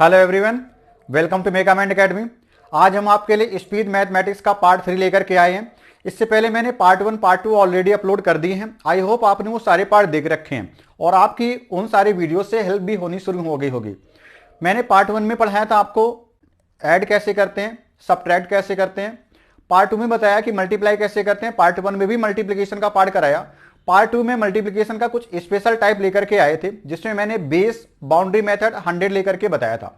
Hello everyone, welcome to Megamind Academy. आज हम आपके लिए स्पीड मैथमेटिक्स का पार्ट 3 लेकर के आए हैं। इससे पहले मैंने पार्ट 1 पार्ट 2 ऑलरेडी अपलोड कर दिए हैं। आई होप आपने वो सारे पार्ट देख रखे हैं और आपकी उन सारे वीडियो से हेल्प भी होनी शुरू हो गई होगी। मैंने पार्ट 1 में पढ़ाया था आपको ऐड कैसे करते हैं, सब्ट्रैक्ट कैसे करते हैं। पार्ट 2 में बताया कि मल्टीप्लाई कैसे करते हैं। पार्ट 1 में भी मल्टीप्लिकेशन का पार्ट कराया। पार्ट 2 में मल्टीप्लिकेशन का कुछ स्पेशल टाइप लेकर के आए थे, जिसमें मैंने बेस, बाउंड्री मेथड, 100 लेकर के बताया था।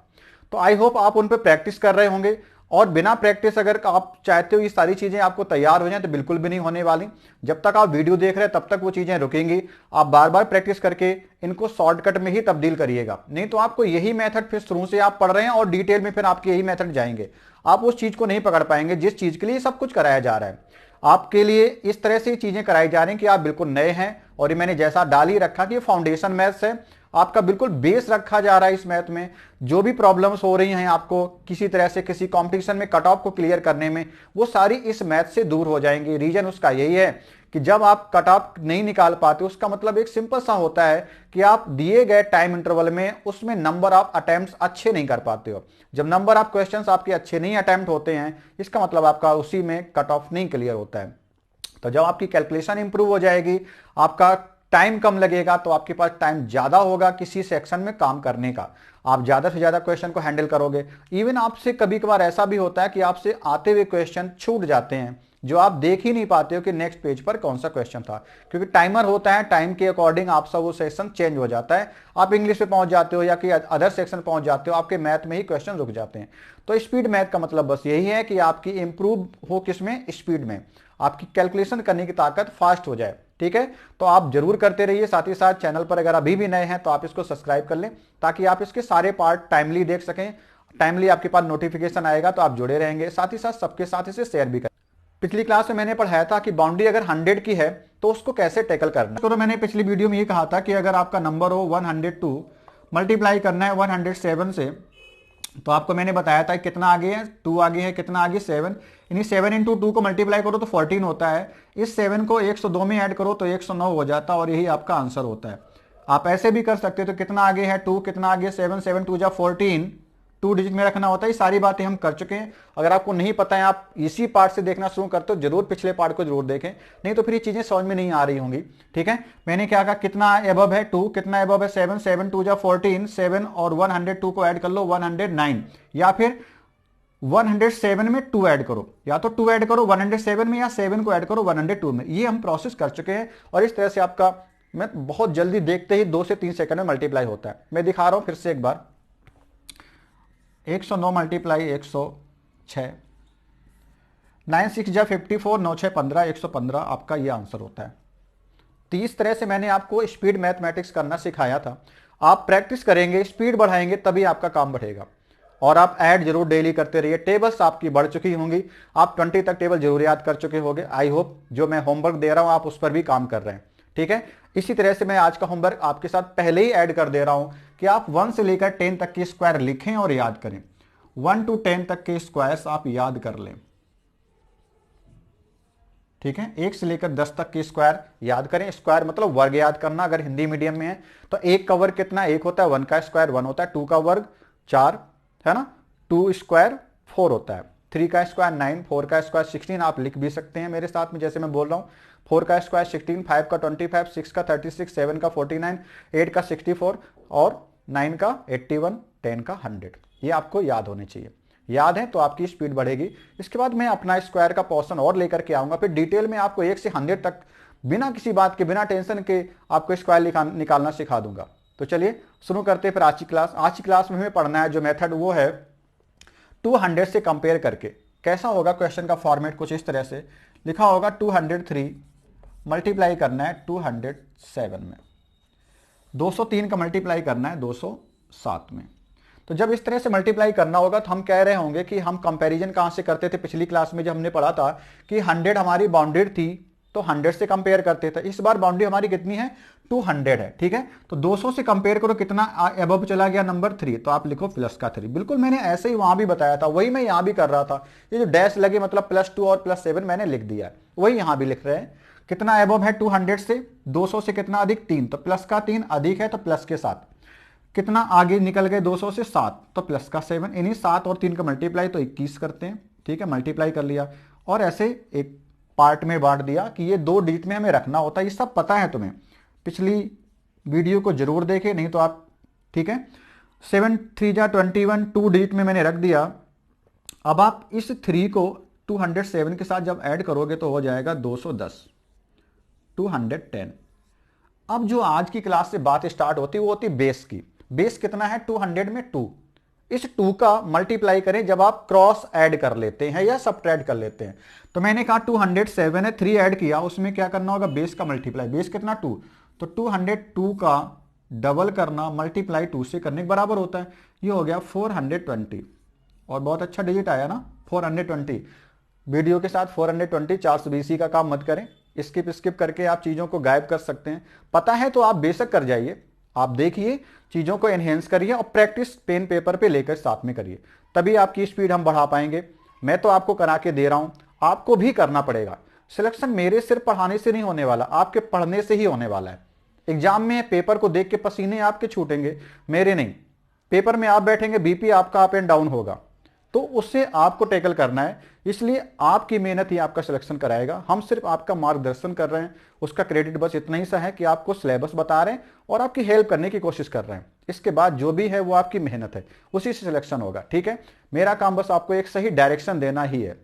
तो आई होप आप उन पर प्रैक्टिस कर रहे होंगे। और बिना प्रैक्टिस अगर आप चाहते हो ये सारी चीजें आपको तैयार हो जाए तो बिल्कुल भी नहीं होने वाली। जब तक आप वीडियो देख रहे हैं तब तक वो चीजें रुकेंगी। आप बार बार प्रैक्टिस करके इनको शॉर्टकट में ही तब्दील करिएगा, नहीं तो आपको यही मेथड फिर शुरू से आप पढ़ रहे हैं और डिटेल में फिर आपके यही मेथड जाएंगे। आप उस चीज को नहीं पकड़ पाएंगे जिस चीज के लिए सब कुछ कराया जा रहा है। आपके लिए इस तरह से चीजें कराई जा रही हैं कि आप बिल्कुल नए हैं। और ये मैंने जैसा डाल ही रखा कि फाउंडेशन मैथ्स है, आपका बिल्कुल बेस रखा जा रहा है इस मैथ में। जो भी प्रॉब्लम्स हो रही हैं आपको किसी तरह से किसी कंपटीशन में कट ऑफ को क्लियर करने में, वो सारी इस मैथ से दूर हो जाएंगी। रीजन उसका यही है कि जब आप कट ऑफ नहीं निकाल पाते, उसका मतलब एक सिंपल सा होता है कि आप दिए गए टाइम इंटरवल में उसमें नंबर ऑफ अटेम्प्ट्स अच्छे नहीं कर पाते हो। जब नंबर ऑफ क्वेश्चंस आपके अच्छे नहीं अटेम्प्ट होते हैं, इसका मतलब आपका उसी में कट ऑफ नहीं क्लियर होता है। तो जब आपकी कैलकुलेशन इंप्रूव हो जाएगी, आपका टाइम कम लगेगा, तो आपके पास टाइम ज्यादा होगा किसी सेक्शन में काम करने का। आप ज्यादा से ज्यादा क्वेश्चन को हैंडल करोगे। इवन आपसे कभी कभार ऐसा भी होता है कि आपसे आते हुए क्वेश्चन छूट जाते हैं, जो आप देख ही नहीं पाते हो कि नेक्स्ट पेज पर कौन सा क्वेश्चन था, क्योंकि टाइमर होता है। टाइम के अकॉर्डिंग आप सब वो सेक्शन चेंज हो जाता है। आप इंग्लिश पे पहुंच जाते हो या कि अदर सेक्शन पहुंच जाते हो, आपके मैथ में ही क्वेश्चन रुक जाते हैं। तो स्पीड मैथ का मतलब बस यही है कि आपकी इंप्रूव हो किसमें, स्पीड में, आपकी कैलकुलेशन करने की ताकत फास्ट हो जाए। ठीक है, तो आप जरूर करते रहिए। साथ ही साथ चैनल पर अगर अभी भी नए हैं तो आप इसको सब्सक्राइब कर लें, ताकि आप इसके सारे पार्ट टाइमली देख सकें। टाइमली आपके पास नोटिफिकेशन आएगा तो आप जुड़े रहेंगे। साथ ही साथ सबके साथ इसे शेयर भी करें। पिछली क्लास में मैंने पढ़ाया था कि बाउंड्री अगर 100 की है तो उसको कैसे टैकल करना है। तो मैंने पिछली वीडियो में ये कहा था कि अगर आपका नंबर हो 102, मल्टीप्लाई करना है 107 से, तो आपको मैंने बताया था कितना आगे है, 2 आगे है, कितना आगे 7। यानी 7 इंटू 2 को मल्टीप्लाई करो तो 14 होता है। इस 7 को 102 में ऐड करो तो 109 हो जाता है, और यही आपका आंसर होता है। आप ऐसे भी कर सकते हो, तो कितना आगे है 2, कितना आगे 7, 7 2 जा 14, 2 डिजिट में रखना होता है। ये सारी बातें हम कर चुके हैं। अगर आपको नहीं पता है, आप इसी पार्ट से देखना शुरू करते हो, जरूर पिछले पार्ट को जरूर देखें, नहीं तो फिर ये चीजें समझ में नहीं आ रही होंगी। ठीक है, मैंने क्या कहा, कितना एबव है 2, कितना एबव है 7, 7 2 जा 14, 7 और 102 को ऐड कर लो 109, या फिर 107 में 2 ऐड करो, या तो 2 ऐड करो 107 में, या 7 को ऐड करो 102 में। ये हम प्रोसेस कर चुके हैं। और इस तरह से आपका मैं बहुत जल्दी देखते ही 2 से 3 सेकंड में मल्टीप्लाई होता है। मैं दिखा रहा हूं फिर से एक बार। 109 मल्टीप्लाई 106, 9 6 जा 54, 9 6 15, 115 आपका ये आंसर होता है। तो इस तरह से मैंने आपको स्पीड मैथमेटिक्स करना सिखाया था। आप प्रैक्टिस करेंगे, स्पीड बढ़ाएंगे, तभी आपका काम बढ़ेगा। और आप ऐड जरूर डेली करते रहिए। टेबल्स आपकी बढ़ चुकी होंगी, आप 20 तक टेबल जरूर याद कर चुके होंगे। आई होप जो मैं होमवर्क दे रहा हूं आप उस पर भी काम कर रहे हैं। ठीक है, इसी तरह से मैं आज का होमवर्क आपके साथ पहले ही ऐड कर दे रहा हूं कि आप 1 से लेकर 10 तक के स्क्वायर लिखें और याद करें। 1 to 10 तक के स्क्वायर्स आप याद कर लें। ठीक है, 1 से लेकर 10 तक के स्क्वायर याद करें। स्क्वायर मतलब वर्ग याद करना। अगर हिंदी मीडियम में है तो 1 का वर्ग कितना, 1 होता है, 1 का स्क्वायर 1 होता है, 2 का वर्ग 4 है ना, 2 स्क्वायर 4 होता है, 3 का स्क्वायर 9, 4 का स्क्वायर 16। आप लिख भी सकते हैं मेरे साथ में जैसे मैं बोल रहा हूं। 4 का स्क्वायर 16, 5 का 25, 6 का 36, 7 का 49, 8 का 64 और 9 का 81, 10 का 100। ये आपको याद होने चाहिए। याद है तो आपकी स्पीड बढ़ेगी। इसके बाद मैं अपना स्क्वायर का पोर्शन और लेकर के आऊंगा, फिर डिटेल में आपको 1 से 100 तक बिना किसी बात के, बिना टेंशन के आपको स्क्वायर निकालना सिखा दूंगा। तो चलिए शुरू करते हैं फिर आज की क्लास। आज की क्लास में हमें पढ़ना है जो मेथड, वो है 200 से कंपेयर करके। कैसा होगा क्वेश्चन का फॉर्मेट, कुछ इस तरह से लिखा होगा 203 मल्टीप्लाई करना है 207 में, 203 का मल्टीप्लाई करना है 207 में। तो जब इस तरह से मल्टीप्लाई करना होगा तो हम कह रहे होंगे कि हम कंपैरिजन कहां से करते थे। पिछली क्लास में जब हमने पढ़ा था कि 100 हमारी बाउंडेड थी तो 100 से कंपेयर करते थे। इस बार बाउंड्री हमारी कितनी है, 200 है। ठीक है, तो 200 से कंपेयर करो, कितना अबव चला गया नंबर 3, तो आप लिखो प्लस का 3। बिल्कुल मैंने ऐसे ही वहां भी बताया था, वही मैं यहां भी कर रहा था। ये जो डैश लगे मतलब +2 और +7 मैंने लिख दिया, वही यहां भी लिख रहे हैं। कितना अबव है 200 से, 200 से कितना अधिक 3, तो प्लस का 3 अधिक है तो प्लस के साथ कितना आगे निकल गए 200 से 7, तो प्लस का 7, इन्हीं 7 और 3 का मल्टीप्लाई तो 21 करते हैं। ठीक है, मल्टीप्लाई कर लिया और ऐसे एक पार्ट में बांट दिया कि ये 2 डिजिट में हमें रखना होता है। ये सब पता है तुम्हें, पिछली वीडियो को जरूर देखे, नहीं तो आप, ठीक है। 7 3 जा 21, 2 डिजिट में मैंने रख दिया। अब आप इस 3 को 207 के साथ जब ऐड करोगे तो हो जाएगा 210, 210। अब जो आज की क्लास से बात स्टार्ट होती है वो होती है बेस की। बेस कितना है 200 में 2, इस 2 का मल्टीप्लाई करें जब आप क्रॉस ऐड कर लेते हैं या सबट्रैक्ट कर लेते हैं। तो मैंने कहा 207 है, 3 ऐड किया, उसमें क्या करना होगा बेस का मल्टीप्लाई। बेस कितना 2, तो 202 का डबल करना मल्टीप्लाई 2 से करने के बराबर होता है। ये हो गया 420 और बहुत अच्छा डिजिट आया ना 420। वीडियो के साथ 420 420 का काम मत करें, स्किप करके आप चीज़ों को गायब कर सकते हैं। पता है तो आप बेशक कर जाइए, आप देखिए, चीज़ों को एनहेंस करिए और प्रैक्टिस पेन पेपर पे लेकर साथ में करिए, तभी आपकी स्पीड हम बढ़ा पाएंगे। मैं तो आपको करा के दे रहा हूं, आपको भी करना पड़ेगा। सिलेक्शन मेरे सिर्फ पढ़ाने से नहीं होने वाला, आपके पढ़ने से ही होने वाला है। एग्जाम में पेपर को देख के पसीने आपके छूटेंगे, मेरे नहीं। पेपर में आप बैठेंगे, बीपी आपका अप एंड डाउन होगा, तो उससे आपको टैकल करना है। इसलिए आपकी मेहनत ही आपका सिलेक्शन कराएगा, हम सिर्फ आपका मार्गदर्शन कर रहे हैं। उसका क्रेडिट बस इतना ही सा है कि आपको सिलेबस बता रहे हैं और आपकी हेल्प करने की कोशिश कर रहे हैं। इसके बाद जो भी है वो आपकी मेहनत है, उसी से सिलेक्शन होगा। ठीक है, मेरा काम बस आपको एक सही डायरेक्शन देना ही है।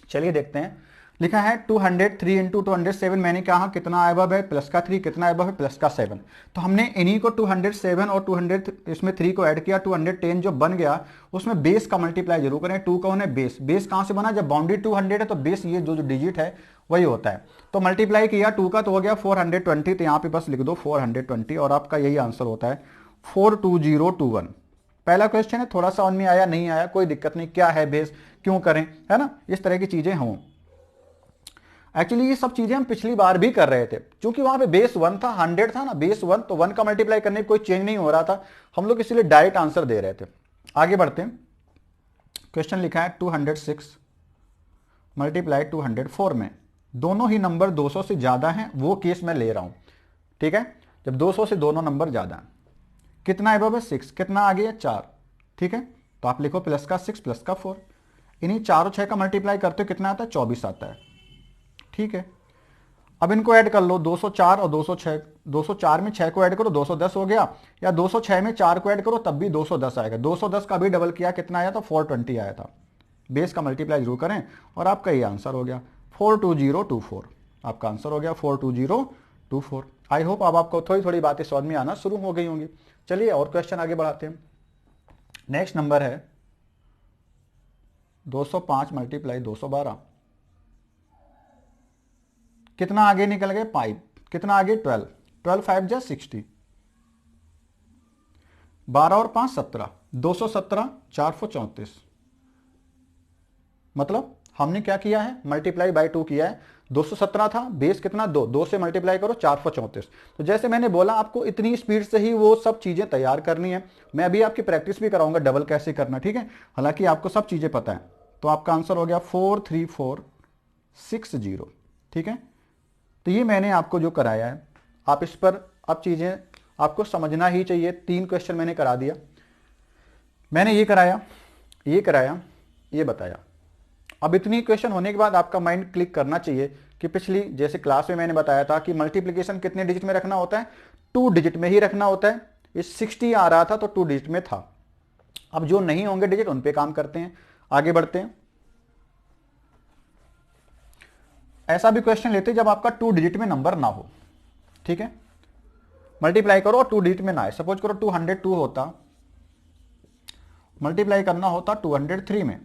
चलिए देखते हैं। लिखा है 203 इंटू 207, मैंने कहा कितना अबव है प्लस का 3, कितना अबव है प्लस का 7। तो हमने इन्हीं को 207 और 200 इसमें 3 को ऐड किया, 210 जो बन गया उसमें बेस का मल्टीप्लाई जरूर करें। 2 का उन्हें बेस कहां से बना, जब बाउंड्री 200 है तो बेस ये जो डिजिट है वही होता है। तो मल्टीप्लाई किया 2 का तो हो गया 420, तो यहाँ पे बस लिख दो 420 और आपका यही आंसर होता है 42021। पहला क्वेश्चन है, थोड़ा सा में आया नहीं आया कोई दिक्कत नहीं, क्या है बेस क्यों करें, है ना, इस तरह की चीजें हों। एक्चुअली ये सब चीजें हम पिछली बार भी कर रहे थे, क्योंकि वहां पे बेस 1 था, 100 था ना, बेस 1 तो 1 का मल्टीप्लाई करने में कोई चेंज नहीं हो रहा था, हम लोग इसलिए डायरेक्ट आंसर दे रहे थे। आगे बढ़ते हैं। क्वेश्चन लिखा है 206 मल्टीप्लाई 204 में दोनों ही नंबर 200 से ज्यादा हैं, वो केस मैं ले रहा हूं। ठीक है, जब 200 से दोनों नंबर ज्यादा हैं, कितना अबव है 6, कितना आगे है 4। ठीक है, तो आप लिखो प्लस का 6 प्लस का 4, इन्हीं 4 और 6 का मल्टीप्लाई करते हो कितना आता है 24 आता है। ठीक है, अब इनको ऐड कर लो 204 और 206, 204 में 6 को ऐड करो 210 हो गया, या 206 में 4 को ऐड करो तब भी 210 आएगा। 210 का भी डबल किया कितना आया था 420 आया था। बेस का मल्टीप्लाई जरूर करें और आपका ये आंसर हो गया 42024, आपका आंसर हो गया 42024। आई होप अब आपको थोड़ी थोड़ी बातें समझ में आना शुरू हो गई होंगी। चलिए और क्वेश्चन आगे बढ़ाते हैं। नेक्स्ट नंबर है 205 मल्टीप्लाई 212, कितना आगे निकल गए 5, कितना आगे 12, 12 5 जा 60, 12 और 5 17, 217 434। मतलब हमने क्या किया है मल्टीप्लाई बाय 2 किया है। 217 था, बेस कितना 2 से मल्टीप्लाई करो 434। तो जैसे मैंने बोला आपको इतनी स्पीड से ही वो सब चीजें तैयार करनी है। मैं अभी आपकी प्रैक्टिस भी कराऊंगा डबल कैसे करना, ठीक है, हालांकि आपको सब चीजें पता है। तो आपका आंसर हो गया 43460। ठीक है, तो ये मैंने आपको जो कराया है, आप इस पर अब चीजें आपको समझना ही चाहिए। 3 क्वेश्चन मैंने करा दिया, मैंने ये कराया, ये कराया, ये बताया। अब इतनी क्वेश्चन होने के बाद आपका माइंड क्लिक करना चाहिए कि पिछली जैसे क्लास में मैंने बताया था कि मल्टीप्लिकेशन कितने डिजिट में रखना होता है, 2 डिजिट में ही रखना होता है। इस 60 आ रहा था तो 2 डिजिट में था। अब जो नहीं होंगे डिजिट उन पे काम करते हैं, आगे बढ़ते हैं। ऐसा भी क्वेश्चन लेते हैं जब आपका 2 डिजिट में नंबर ना हो। ठीक है, मल्टीप्लाई करो और 2 डिजिट में ना आए। सपोज करो 202 होता, मल्टीप्लाई करना होता 203 में,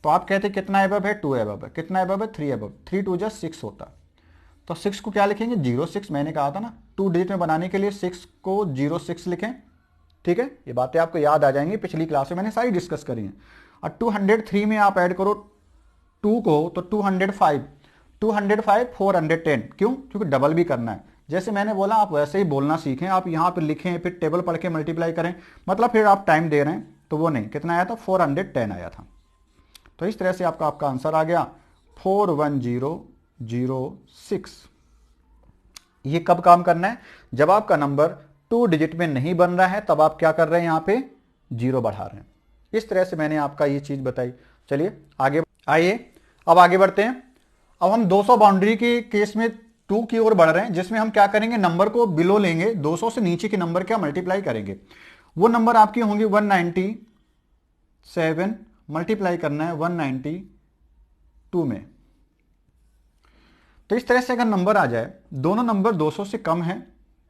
तो आप कहते कितना एबव है 2 एबव है, कितना एबव है 3 एबव, 3 2 जा 6 होता। तो 6 को क्या लिखेंगे 06, मैंने कहा था ना 2 डिजिट में बनाने के लिए 6 को 06 लिखें। ठीक है, ये बातें आपको याद आ जाएंगी, पिछली क्लास में मैंने सारी डिस्कस करी हैं। और 203 में आप ऐड करो 2 को तो 205, 205 410, क्यों, क्योंकि डबल भी करना है। जैसे मैंने बोला आप वैसे ही बोलना सीखें, आप यहाँ पर लिखें फिर टेबल पढ़ के मल्टीप्लाई करें, मतलब फिर आप टाइम दे रहे हैं तो वो नहीं। कितना आया था 410 आया था। तो इस तरह से आपका आंसर आ गया 41006। ये कब काम करना है, जब आपका नंबर 2 डिजिट में नहीं बन रहा है तब आप क्या कर रहे हैं, यहाँ पे 0 बढ़ा रहे हैं। इस तरह से मैंने आपका ये चीज बताई। चलिए आगे आइए, अब आगे बढ़ते हैं। अब हम 200 बाउंड्री के केस में 2 की ओर बढ़ रहे हैं, जिसमें हम क्या करेंगे, नंबर को बिलो लेंगे, 200 से नीचे के नंबर क्या मल्टीप्लाई करेंगे। वो नंबर आपकी होंगी 197 मल्टीप्लाई करना है 192 में। तो इस तरह से अगर नंबर आ जाए, दोनों नंबर 200 से कम है,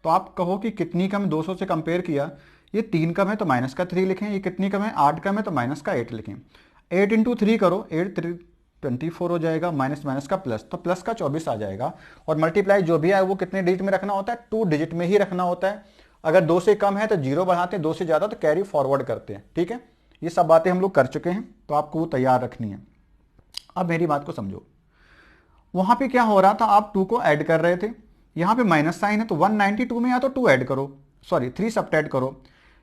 तो आप कहो कि कितनी कम, 200 से कंपेयर किया, ये 3 कम है तो माइनस का 3 लिखें, ये कितनी कम है, 8 कम है तो माइनस का 8 लिखें। 8 इंटू 3 करो, 8 3 24 हो जाएगा, माइनस माइनस का प्लस, तो प्लस का 24 आ जाएगा। और मल्टीप्लाई जो भी है वो कितने डिजिट में रखना होता है, 2 डिजिट में ही रखना होता है। अगर 2 से कम है तो 0 बढ़ाते हैं, 2 से ज़्यादा तो कैरी फॉरवर्ड करते हैं। ठीक है, ये सब बातें हम लोग कर चुके हैं, तो आपको वो तैयार रखनी है। अब मेरी बात को समझो, वहां पे क्या हो रहा था, आप 2 को ऐड कर रहे थे, यहाँ पे माइनस साइन है, तो 192 में या तो 2 ऐड करो, सॉरी 3 सब्ट्रैक्ट करो,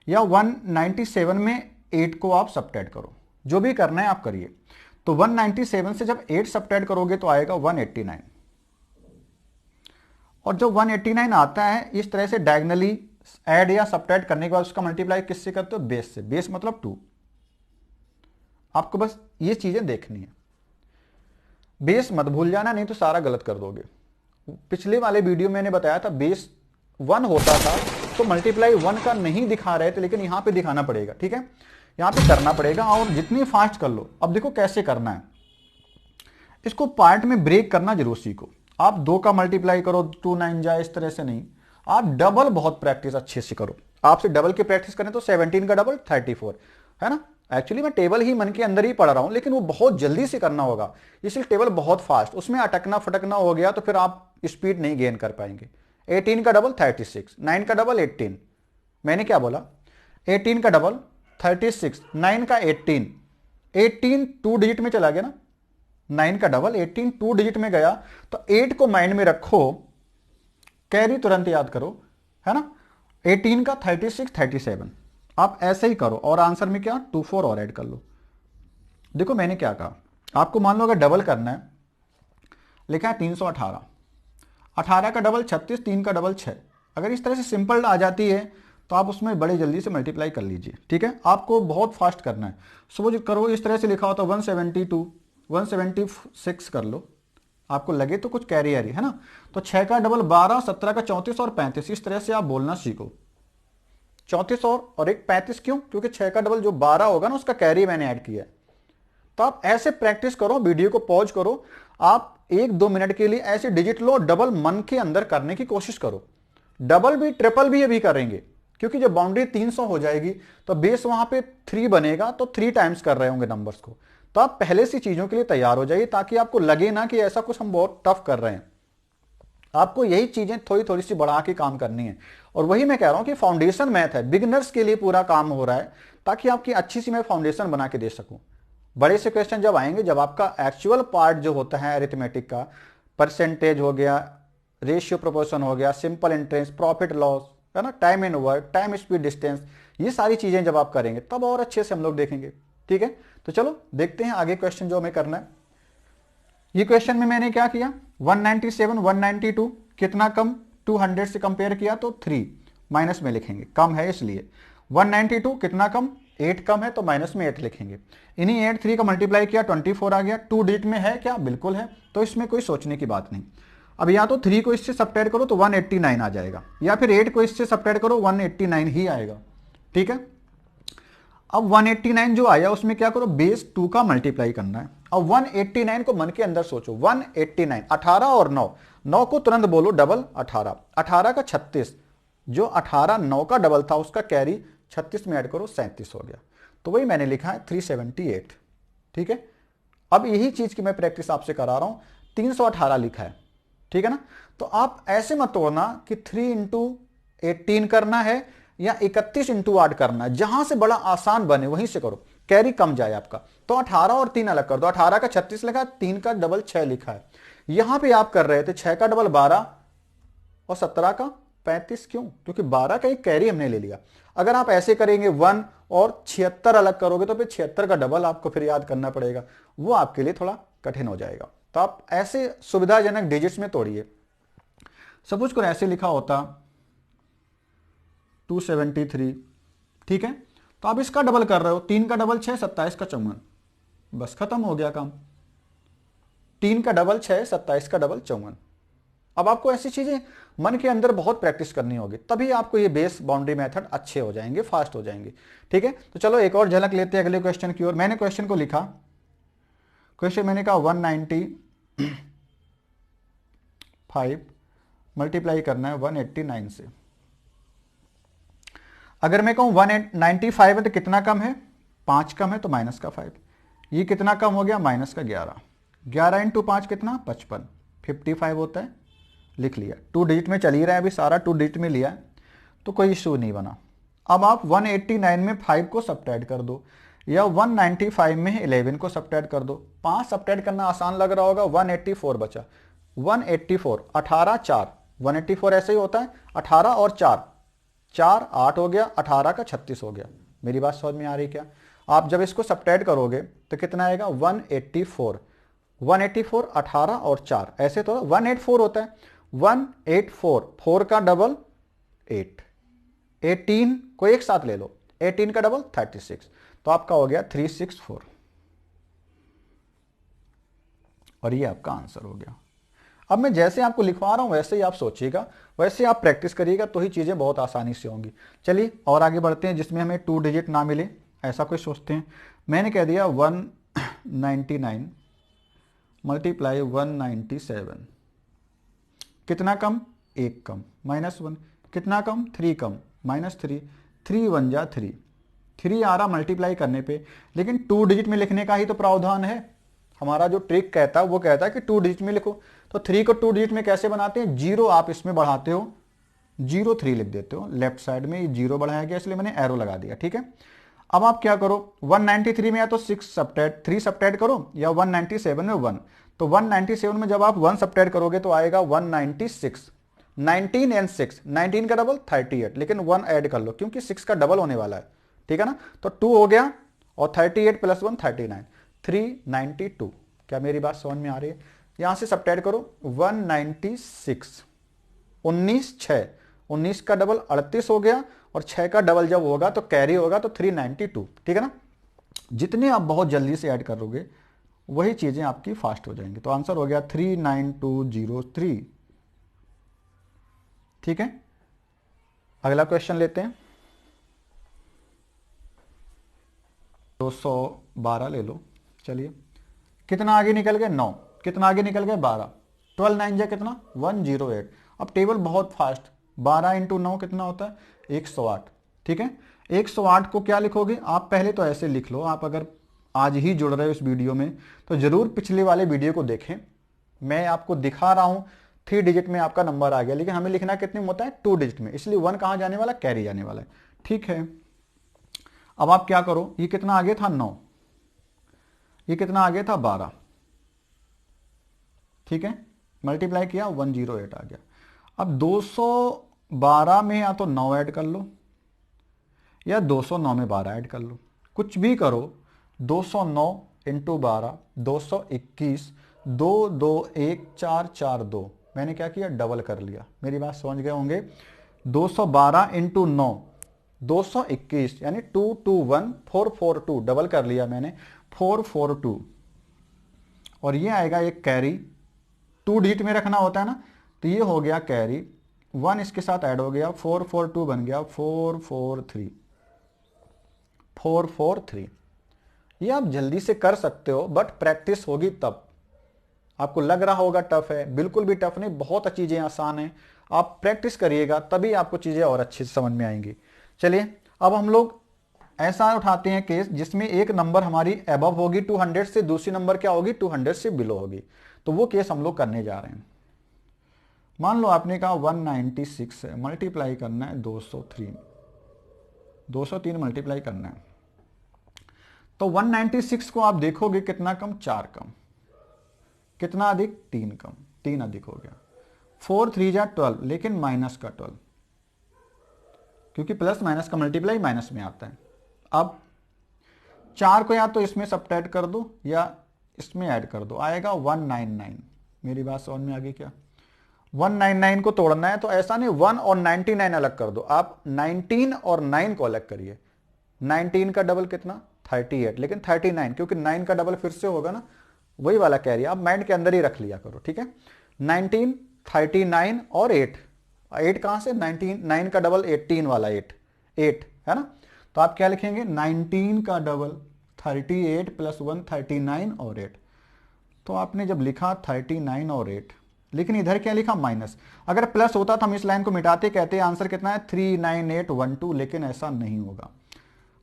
या 197 में 8 को आप सब्ट्रैक्ट करो, जो भी करना है आप करिए। तो 197 से जब 8 सब्ट्रैक्ट करोगे तो आएगा 189, और जब 189 आता है इस तरह से डायगनली ऐड या सब्ट्रैक्ट करने के बाद उसका मल्टीप्लाई किससे करते हो, बेस से। बेस मतलब 2। आपको बस ये चीजें देखनी है, बेस मत भूल जाना, नहीं तो सारा गलत कर दोगे। पिछले वाले वीडियो में मैंने बताया था बेस 1 होता था तो मल्टीप्लाई 1 का नहीं दिखा रहे थे, लेकिन यहां पे दिखाना पड़ेगा। ठीक है, यहां पे करना पड़ेगा, और जितनी फास्ट कर लो। अब देखो कैसे करना है, इसको पार्ट में ब्रेक करना जरूर सीखो। आप 2 का मल्टीप्लाई करो 2 9 जाए, इस तरह से नहीं, आप डबल बहुत प्रैक्टिस अच्छे से करो। आपसे डबल की प्रैक्टिस करें तो 17 का डबल 34 है ना। एक्चुअली मैं टेबल ही मन के अंदर ही पढ़ रहा हूं, लेकिन वो बहुत जल्दी से करना होगा, इसलिए टेबल बहुत फास्ट, उसमें अटकना फटकना हो गया तो फिर आप स्पीड नहीं गेन कर पाएंगे। 18 का डबल 36, 9 का डबल 18, मैंने क्या बोला, 18 का डबल 36, 9 का 18, 18 2 डिजिट में चला गया ना, 9 का डबल 18 2 डिजिट में गया, तो 8 को माइंड में रखो, कैरी तुरंत याद करो, है ना। 18 का 36 37, आप ऐसे ही करो, और आंसर में क्या 24 और ऐड कर लो। देखो मैंने क्या कहा, आपको मान लो अगर डबल करना है, लिखा है 318, 18 का डबल 36, 3 का डबल 6। अगर इस तरह से सिंपल आ जाती है तो आप उसमें बड़े जल्दी से मल्टीप्लाई कर लीजिए। ठीक है, आपको बहुत फास्ट करना है। सपोज करो इस तरह से लिखा होता 172, 176 कर लो, आपको लगे तो कुछ कैरी है ना। तो 6 का डबल 12, 17 का 34 और 35, इस तरह से आप बोलना सीखो। 34 और एक 35 क्यों, क्योंकि 6 का डबल जो 12 होगा ना उसका कैरी मैंने ऐड किया है। तो आप ऐसे प्रैक्टिस करो, वीडियो को पॉज करो, आप 1-2 मिनट के लिए ऐसे डिजिट लो, डबल मन के अंदर करने की कोशिश करो। डबल भी ट्रिपल भी अभी करेंगे, क्योंकि जब बाउंड्री 300 हो जाएगी तो बेस वहां पे 3 बनेगा, तो 3 टाइम्स कर रहे होंगे नंबर्स को। तो आप पहले से चीजों के लिए तैयार हो जाइए, ताकि आपको लगे ना कि ऐसा कुछ हम बहुत टफ कर रहे हैं। आपको यही चीजें थोड़ी थोड़ी सी बढ़ा के काम करनी है, और वही मैं कह रहा हूं कि फाउंडेशन मैथ है, बिगिनर्स के लिए पूरा काम हो रहा है, ताकि आपकी अच्छी सी मैं फाउंडेशन बना के दे सकूं। बड़े से क्वेश्चन जब आएंगे, जब आपका एक्चुअल पार्ट जो होता है अरिथमेटिक का, परसेंटेज हो गया, रेशियो प्रोपोर्शन हो गया, सिंपल इंटरेस्ट, प्रॉफिट लॉस, है ना, time in work, time speed distance, ये सारी चीजें जब आप करेंगे तब और अच्छे से हम लोग देखेंगे। ठीक है, तो चलो देखते हैं आगे क्वेश्चन जो हमें करना है। ये क्वेश्चन में मैंने क्या किया, 197 192 कितना कम, 200 से कंपेयर किया तो 3 माइनस में लिखेंगे, कम है इसलिए। 192 कितना कम, 8 कम है तो माइनस में 8 लिखेंगे। इन्हीं 8 3 का मल्टीप्लाई किया 24 आ गया। 2 डिजिट में है क्या, बिल्कुल है, तो इसमें कोई सोचने की बात नहीं। अब या तो 3 को इससे सब्ट्रैक्ट करो तो 189 आ जाएगा, या फिर 8 को इससे सब्ट्रैक्ट करो 189 ही आएगा। ठीक है, अब 189 जो आया उसमें क्या करो, बेस 2 का मल्टीप्लाई करना है। अब 189 को मन के अंदर सोचो, 189, 18 और 9, 9 को तुरंत बोलो डबल 18, 18 का 36, जो 18 9 का डबल था उसका कैरी 36 में ऐड करो 37 हो गया। तो वही मैंने लिखा है 378। ठीक है, अब यही चीज की मैं प्रैक्टिस आपसे करा रहा हूं, 318 लिखा है। ठीक है ना, तो आप ऐसे मत तोड़ना कि 3 इंटू 18 करना है या 31 इंटू 8 करना है, जहां से बड़ा आसान बने वहीं से करो, कैरी कम जाए आपका। तो 18 और 3 अलग कर दो, 18 का 36 लिखा है, 3 का डबल 6 लिखा है। यहां पे आप कर रहे थे 6 का डबल 12 और 17 का 35, क्यों, क्योंकि 12 का एक कैरी हमने ले लिया। अगर आप ऐसे करेंगे 1 और 76 अलग करोगे तो फिर 76 का डबल आपको फिर याद करना पड़ेगा, वो आपके लिए थोड़ा कठिन हो जाएगा। तो आप ऐसे सुविधाजनक डिजिट्स में तोड़िए। सपोज को ऐसे लिखा होता 273, ठीक है। तो आप इसका डबल कर रहे हो, 3 का डबल 6, 27 का 54, बस खत्म हो गया काम। 3 का डबल 6, 27 का डबल 54। अब आपको ऐसी चीजें मन के अंदर बहुत प्रैक्टिस करनी होगी, तभी आपको ये बेस बाउंड्री मेथड अच्छे हो जाएंगे, फास्ट हो जाएंगे, ठीक है। तो चलो एक और झलक लेते हैं अगले क्वेश्चन की ओर। मैंने क्वेश्चन को लिखा, क्वेश्चन मैंने कहा 195 मल्टीप्लाई करना है 189 से। अगर मैं कहूं 195 है तो कितना कम है, 5 कम है तो माइनस का 5। ये कितना कम हो गया, माइनस का 11। 11 इंटू 5 कितना, 55, 55 होता है, लिख लिया। 2 डिजिट में चल ही रहा है अभी, सारा 2 डिजिट में लिया तो कोई इशू नहीं बना। अब आप 189 में 5 को सब्ट्रैक्ट कर दो, या 195 में 11 को सब्ट्रैक्ट कर दो। 5 सब्ट्रैक्ट करना आसान लग रहा होगा, 184 बचा। 184, 18 4, 184 ऐसे ही होता है, 18 और 4, 4 8 हो गया, 18 का 36 हो गया। मेरी बात समझ में आ रही क्या? आप जब इसको सब्ट्रैक्ट करोगे तो कितना आएगा, 184, 184, 18 और 4, ऐसे तो 184 होता है। 184, 4 का डबल 8, 18 को एक साथ ले लो, 18 का डबल 36, तो आपका हो गया 364, और ये आपका आंसर हो गया। अब मैं जैसे आपको लिखवा रहा हूं वैसे ही आप सोचिएगा, वैसे आप प्रैक्टिस करिएगा, तो ही चीजें बहुत आसानी से होंगी। चलिए और आगे बढ़ते हैं, जिसमें हमें 2 डिजिट ना मिले ऐसा कोई सोचते हैं। मैंने कह दिया 199 मल्टीप्लाई 197, कितना कम, 1 कम, -1, कितना कम, 3 कम, -3, 3 1 जा 3, 3 आ रहा मल्टीप्लाई करने पे, लेकिन 2 डिजिट में लिखने का ही तो प्रावधान है। हमारा जो ट्रिक कहता है वो कहता है कि 2 डिजिट में लिखो। तो 3 को 2 डिजिट में कैसे बनाते हैं, 0 आप इसमें बढ़ाते हो, 0 3 लिख देते हो। लेफ्ट साइड में 0 बढ़ाया गया इसलिए मैंने एरो लगा दिया, ठीक है। अब आप क्या करो, 193 में या तो 6 सब्ट्रैक्ट 3 सब्ट्रैक्ट करो, या 197 में 1। तो 197 में जब आप 1 सब्ट्रैक्ट करोगे तो आएगा 196। 19 एंड 6, 19 का डबल 38, लेकिन 1 ऐड कर लो क्योंकि 6 का डबल होने वाला है, ठीक है ना। तो 2 हो गया, और 38 प्लस 1 39, 392। क्या मेरी बात समझ में आ रही है? यहां से सब्ट्रैक्ट करो, 196, 19 6, 19 का डबल 38 हो गया, और 6 का डबल जब होगा तो कैरी होगा तो 392, ठीक है ना। जितने आप बहुत जल्दी से ऐड करोगे वही चीजें आपकी फास्ट हो जाएंगी। तो आंसर हो गया 39203, ठीक है। अगला क्वेश्चन लेते हैं, 212 ले लो। चलिए कितना आगे निकल गए, 9, कितना आगे निकल गए, 12, 12 9 जा कितना, 108। अब टेबल बहुत फास्ट, 12 इंटू 9 कितना होता है, 108, ठीक है। 108 को क्या लिखोगे आप, पहले तो ऐसे लिख लो। आप अगर आज ही जुड़ रहे हो इस वीडियो में तो जरूर पिछले वाले वीडियो को देखें। मैं आपको दिखा रहा हूं 3 डिजिट में आपका नंबर आ गया, लेकिन हमें लिखना कितने में होता है, 2 डिजिट में, इसलिए 1 कहां जाने वाला, कैरी जाने वाला है, ठीक है। अब आप क्या करो, ये कितना आगे था, 9, ये कितना आगे था, 12, ठीक है। मल्टीप्लाई किया, 108 आ गया। अब 212 में या तो 9 ऐड कर लो, या 209 में 12 ऐड कर लो, कुछ भी करो। 209 इंटू 12, 221, 2 2 1 4 4 2, मैंने क्या किया, डबल कर लिया। मेरी बात समझ गए होंगे। 212 इंटू 9, 221, यानी 221 442, डबल कर लिया मैंने, 442, और ये आएगा एक कैरी, 2 डिजिट में रखना होता है ना, तो ये हो गया कैरी, 1 इसके साथ ऐड हो गया, 442 बन गया 443, 443। ये आप जल्दी से कर सकते हो, बट प्रैक्टिस होगी तब। आपको लग रहा होगा टफ है, बिल्कुल भी टफ नहीं, बहुत चीजें आसान है। आप प्रैक्टिस करिएगा तभी आपको चीजें और अच्छे से समझ में आएंगी। चलिए अब हम लोग ऐसा उठाते हैं केस जिसमें एक नंबर हमारी अबव होगी 200 से, दूसरी नंबर क्या होगी, 200 से बिलो होगी। तो वो केस हम लोग करने जा रहे हैं। मान लो आपने कहा 196 है, मल्टीप्लाई करना है 203, 203 मल्टीप्लाई करना है। तो 196 को आप देखोगे कितना कम, 4 कम, कितना अधिक, 3 कम, 3 अधिक हो गया। 4 3 जा 12, लेकिन माइनस का 12, क्योंकि प्लस माइनस का मल्टीप्लाई माइनस में आता है। अब 4 को या तो इसमें सब्ट्रैक्ट कर दो या इसमें ऐड कर दो, आएगा 199। मेरी बात समझ में आ गई क्या, 199 को तोड़ना है तो ऐसा नहीं 1 और 99 अलग कर दो, आप 19 और 9 को अलग करिए। 19 का डबल कितना 38, लेकिन 39 क्योंकि 9 का डबल फिर से होगा ना, वही वाला कैरी आप माइंड के अंदर ही रख लिया करो, ठीक है। 19, 39 और 8, 8 कहां से 19, 9 का डबल 18 वाला 8 है ना। तो आप क्या लिखेंगे 19 का डबल 38 प्लस 1 39 और 8। तो आपने जब लिखा 39 और 8, लेकिन इधर क्या लिखा माइनस, अगर प्लस होता तो हम इस लाइन को मिटाते, कहते आंसर कितना है 39812, लेकिन ऐसा नहीं होगा,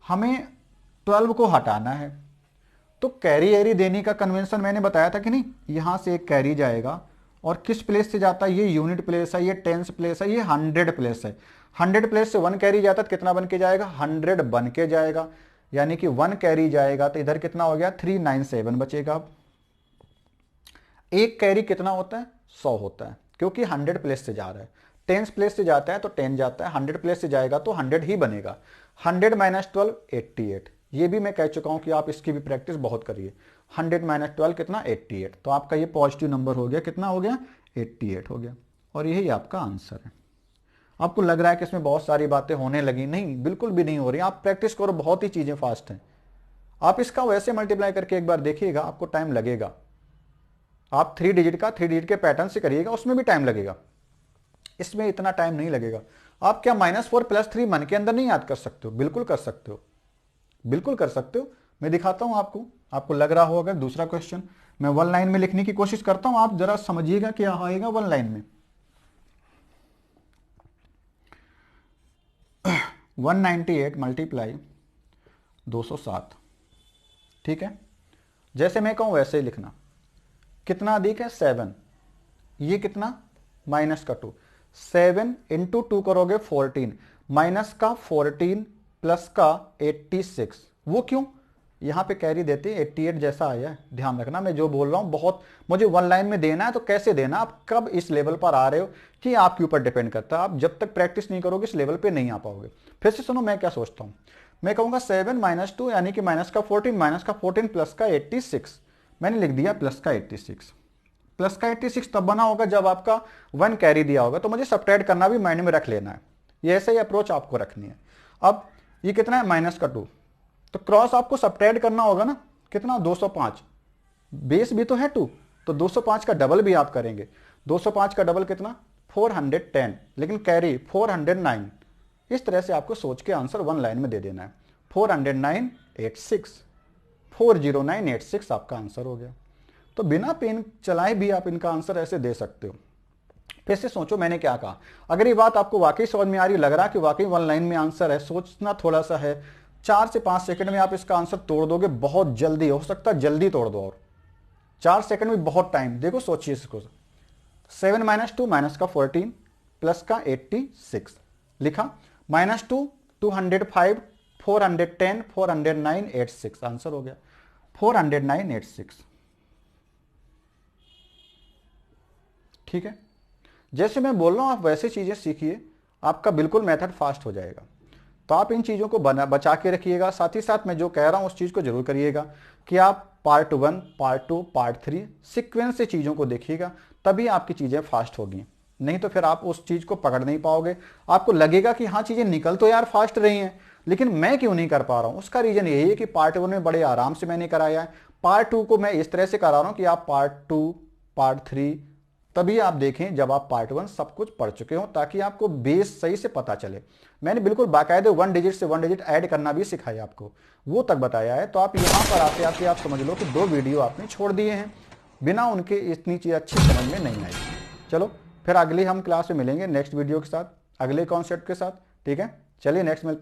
हमें 12 को हटाना है। तो कैरी एरी देने का कन्वेंशन मैंने बताया था कि नहीं, यहां से एक कैरी जाएगा और किस प्लेस से जाता है, ये यूनिट प्लेस है, ये टेंस प्लेस है, ये 100 प्लेस है। 100 प्लेस से 1 कैरी जाता तो कितना बन के जाएगा 100 बन के जाएगा, यानी कि 1 कैरी जाएगा तो इधर कितना हो गया 397 बचेगा। अब एक कैरी कितना होता है 100 होता है, क्योंकि 100 प्लेस से जा रहा है। 10 प्लेस से जाता है तो 10 जाता है, 100 प्लेस से जाएगा तो 100 ही बनेगा। 100 माइनस 12 88, ये भी मैं कह चुका हूं कि आप इसकी भी प्रैक्टिस बहुत करिए। 100 माइनस 12 कितना 88, तो आपका ये पॉजिटिव नंबर हो गया, कितना हो गया 88 हो गया, और यही आपका आंसर है। आपको लग रहा है कि इसमें बहुत सारी बातें होने लगी, नहीं बिल्कुल भी नहीं हो रही, आप प्रैक्टिस करो, बहुत ही चीजें फास्ट हैं। आप इसका वैसे मल्टीप्लाई करके एक बार देखिएगा, आपको टाइम लगेगा। आप 3 डिजिट के पैटर्न से करिएगा, उसमें भी टाइम लगेगा, इसमें इतना टाइम नहीं लगेगा। आप क्या -4 + 3 मन के अंदर नहीं याद कर सकते हो, बिल्कुल कर सकते हो, बिल्कुल कर सकते हो। मैं दिखाता हूं आपको, आपको लग रहा होगा। दूसरा क्वेश्चन मैं 1 लाइन में लिखने की कोशिश करता हूं, आप जरा समझिएगा क्या आएगा 1 लाइन में। 198 मल्टीप्लाई 207, ठीक है। जैसे मैं कहूं वैसे ही लिखना। कितना अधिक है 7, ये कितना माइनस का 2, 7 इंटू 2 करोगे 14, माइनस का 14 प्लस का 86। वो क्यों, यहां पे कैरी देते 88 जैसा आया है। ध्यान रखना मैं जो बोल रहा हूं, बहुत मुझे 1 लाइन में देना है तो कैसे देना, आप कब इस लेवल पर आ रहे हो कि आपके ऊपर डिपेंड करता है। आप जब तक प्रैक्टिस नहीं करोगे इस लेवल पे नहीं आ पाओगे। फिर से सुनो मैं क्या सोचता हूं, मैं कहूंगा 7 माइनस 2 यानी कि माइनस का 14 प्लस का 86, मैंने लिख दिया प्लस का 86। प्लस का 86 तब बना होगा जब आपका 1 कैरी दिया होगा, तो मुझे सब्ट्रैक्ट करना भी माइंड में रख लेना है। ये ऐसे ही अप्रोच आपको रखनी है। अब ये कितना है माइनस का 2, तो क्रॉस आपको सब्ट्रैक्ट करना होगा ना, कितना 205, बेस भी तो है 2, तो 205 का डबल भी आप करेंगे। 205 का डबल कितना 410, लेकिन कैरी 409। इस तरह से आपको सोच के आंसर 1 लाइन में दे देना है। 40986, 40986 आपका आंसर हो गया। तो बिना पेन चलाए भी आप इनका आंसर ऐसे दे सकते हो। फिर से सोचो मैंने क्या कहा, अगर ये बात आपको वाकई समझ में आ रही, लग रहा कि वाकई 1 लाइन में आंसर है, सोचना थोड़ा सा है, 4 से 5 सेकंड में आप इसका आंसर तोड़ दोगे, बहुत जल्दी, हो सकता है जल्दी तोड़ दो, और 4 सेकंड में बहुत टाइम, देखो सोचिए इसको। 7 माइनस 2 माइनस का 14 प्लस का 86 लिखा, -2 205 410 409 86, आंसर हो गया 409 86। ठीक है, जैसे मैं बोल रहा हूं आप वैसे चीजें सीखिए, आपका बिल्कुल मेथड फास्ट हो जाएगा। तो आप इन चीजों को बचा के रखिएगा। साथ ही साथ मैं जो कह रहा हूं उस चीज को जरूर करिएगा कि आप पार्ट 1, पार्ट 2, पार्ट 3 सीक्वेंस से चीजों को देखिएगा, तभी आपकी चीजें फास्ट होगी। नहीं तो फिर आप उस चीज को पकड़ नहीं पाओगे। आपको लगेगा कि हाँ चीजें निकल तो यार फास्ट रही हैं, लेकिन मैं क्यों नहीं कर पा रहा हूं। उसका रीजन यही है कि पार्ट 1 में बड़े आराम से मैंने कराया है, पार्ट 2 को मैं इस तरह से करा रहा हूं कि आप पार्ट 2, पार्ट 3 तभी आप देखें जब आप पार्ट 1 सब कुछ पढ़ चुके हो, ताकि आपको बेस सही से पता चले। मैंने बिल्कुल बाकायदे 1 डिजिट से 1 डिजिट ऐड करना भी सिखाया आपको, वो तक बताया है। तो आप यहाँ पर आते आते आप समझ लो कि 2 वीडियो आपने छोड़ दिए हैं, बिना उनके इतनी चीज अच्छी समझ में नहीं आई। चलो फिर अगली हम क्लास में मिलेंगे नेक्स्ट वीडियो के साथ, अगले कॉन्सेप्ट के साथ। ठीक है, चलिए नेक्स्ट में